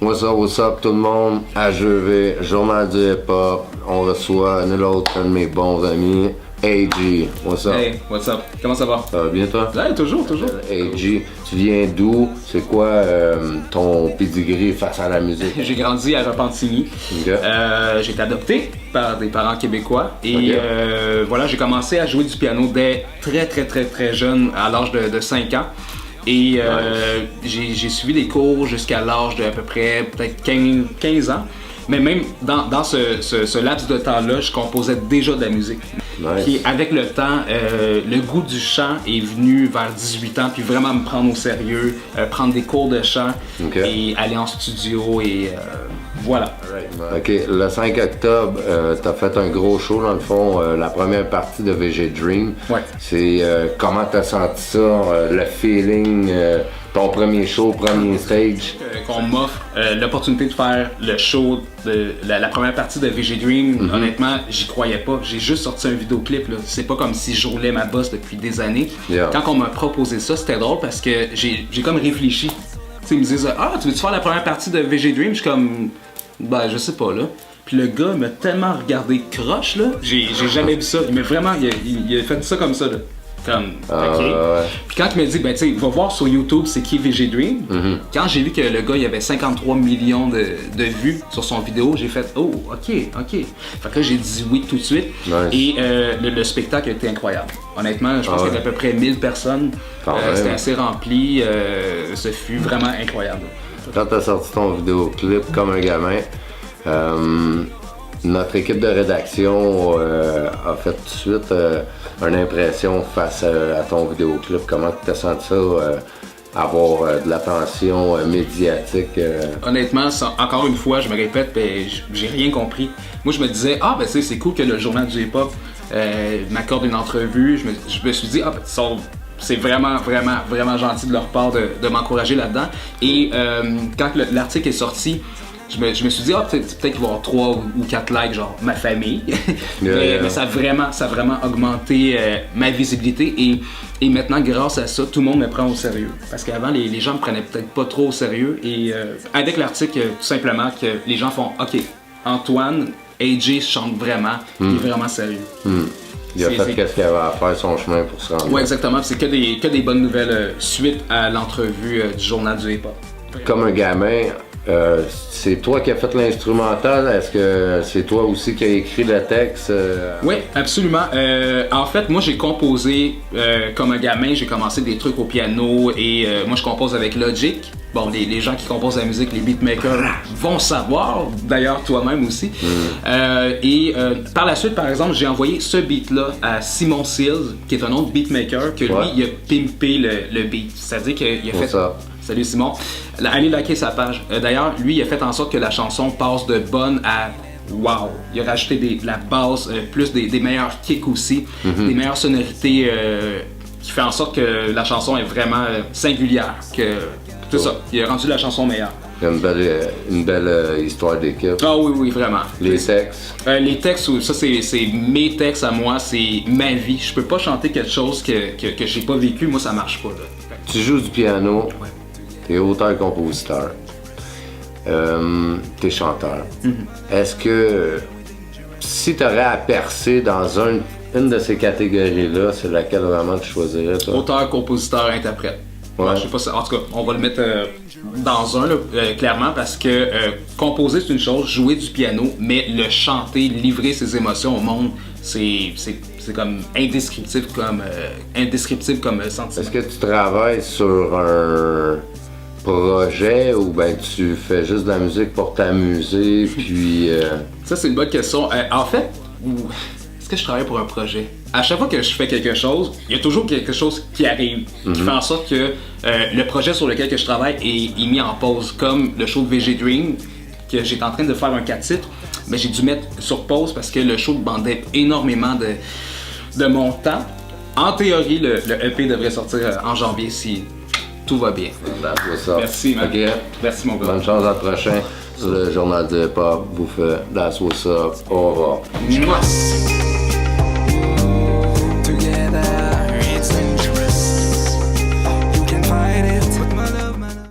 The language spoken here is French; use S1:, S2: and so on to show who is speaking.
S1: What's up tout le monde, AGV, Journal du hip-hop, on reçoit nul autre qu'un de mes bons amis, AG, what's up?
S2: Hey, what's up? Comment ça va?
S1: Ça va bien toi?
S2: Ouais, toujours.
S1: AG, tu viens d'où? C'est quoi ton pedigree face à la musique?
S2: J'ai grandi à Repentigny.
S1: Okay.
S2: J'ai été adopté par des parents québécois et
S1: Okay.
S2: voilà, j'ai commencé à jouer du piano dès très jeune, à l'âge de 5 ans. Et j'ai suivi des cours jusqu'à l'âge de à peu près peut-être 15 ans. Mais même dans ce laps de temps-là, je composais déjà de la musique.
S1: Nice.
S2: Puis avec le temps, le goût du chant est venu vers 18 ans, puis vraiment me prendre au sérieux, prendre des cours de chant et aller en studio et voilà.
S1: Ok, le 5 octobre, t'as fait un gros show dans le fond, la première partie de VG Dream.
S2: Ouais.
S1: C'est comment t'as senti ça, le feeling, ton premier show, premier stage?
S2: Qu'on m'offre l'opportunité de faire le show de la première partie de VG Dream. Honnêtement, j'y croyais pas. J'ai juste sorti un vidéoclip. Là. C'est pas comme si je roulais ma bosse depuis des années.
S1: Yeah.
S2: Quand on m'a proposé ça, c'était drôle parce que j'ai comme réfléchi. Tu sais, ils me disent ah, tu veux-tu faire la première partie de VG Dream? Je suis comme ben je sais pas là. Puis le gars m'a tellement regardé croche là. J'ai jamais vu ça. Il m'a vraiment il a fait ça comme ça là. Comme, ok.
S1: Ouais.
S2: Puis quand il m'a dit, ben tu sais, va voir sur YouTube c'est qui VG Dream. Quand j'ai vu que le gars il avait 53 millions de vues sur son vidéo, j'ai fait, oh, ok. Fait que là j'ai dit oui tout de suite.
S1: Nice.
S2: Et le spectacle a été incroyable. Honnêtement, je pense qu'il y avait à peu près 1000 personnes. C'était assez rempli. Ce fut vraiment incroyable.
S1: Quand t'as sorti ton vidéoclip comme un gamin, notre équipe de rédaction a fait tout de suite une impression face à ton vidéoclip. Comment t'as senti ça, avoir de l'attention médiatique?
S2: Honnêtement, encore une fois, je me répète, ben, j'ai rien compris. Moi, je me disais, ah ben c'est cool que le journal du hip-hop m'accorde une entrevue. Je me suis dit, ah ben c'est vraiment gentil de leur part de m'encourager là-dedans. Et quand l'article est sorti, je me suis dit, peut-être qu'il va y avoir 3 ou 4 likes, genre ma famille. Mais ça a vraiment augmenté ma visibilité. Et maintenant, grâce à ça, tout le monde me prend au sérieux. Parce qu'avant, les gens me prenaient peut-être pas trop au sérieux. Et avec l'article, tout simplement, que les gens font, OK, Antoine, AJ chante vraiment, il est vraiment sérieux.
S1: Il a fait qu'est-ce qu'il avait à faire son chemin pour se rendre.
S2: Oui, exactement. C'est que des bonnes nouvelles suite à l'entrevue du journal du hip-hop.
S1: Comme un gamin, c'est toi qui as fait l'instrumental. Est-ce que c'est toi aussi qui as écrit le texte?
S2: Oui, absolument. En fait, moi j'ai composé comme un gamin, j'ai commencé des trucs au piano et moi je compose avec Logic. Bon, les gens qui composent la musique, les beatmakers vont savoir, d'ailleurs toi-même aussi. Et par la suite, par exemple, j'ai envoyé ce beat-là à Simon Seals, qui est un autre beatmaker, que lui, il a pimpé le beat. C'est-à-dire qu'il a fait...
S1: ça.
S2: Salut Simon. Allez liker sa page. D'ailleurs, lui, il a fait en sorte que la chanson passe de bonne à wow. Il a rajouté de la basse, plus des meilleurs kicks aussi, des meilleures sonorités qui fait en sorte que la chanson est vraiment singulière. C'est ça, il a rendu la chanson meilleure.
S1: Il y a une belle histoire d'équipe.
S2: Ah oui, vraiment.
S1: Les textes?
S2: Les textes, ça c'est mes textes à moi, c'est ma vie. Je peux pas chanter quelque chose que j'ai pas vécu, moi ça marche pas. Là.
S1: Tu joues du piano,
S2: Ouais.
S1: t'es auteur-compositeur, t'es chanteur. Est-ce que si t'aurais à percer dans une de ces catégories-là, c'est laquelle vraiment tu choisirais, toi?
S2: Auteur, compositeur, interprète.
S1: Ouais.
S2: Je sais pas, en tout cas, on va le mettre dans un, là, clairement, parce que composer c'est une chose, jouer du piano, mais le chanter, livrer ses émotions au monde, c'est comme indescriptible comme sentiment.
S1: Est-ce que tu travailles sur un projet ou ben tu fais juste de la musique pour t'amuser, puis...
S2: Ça, c'est une bonne question. En fait, est-ce que je travaille pour un projet? À chaque fois que je fais quelque chose, il y a toujours quelque chose qui arrive, qui fait en sorte que le projet sur lequel que je travaille est mis en pause, comme le show de VG Dream, que j'étais en train de faire un 4 titres, mais j'ai dû mettre sur pause parce que le show demandait énormément de mon temps. En théorie, le EP devrait sortir en janvier si tout va bien. Merci, man.
S1: Okay.
S2: Merci, mon gars.
S1: Bonne chance à la prochaine. Le journal de hip-hop vous fait That's What's Up. Au revoir.
S2: Mouah.
S3: Together, it's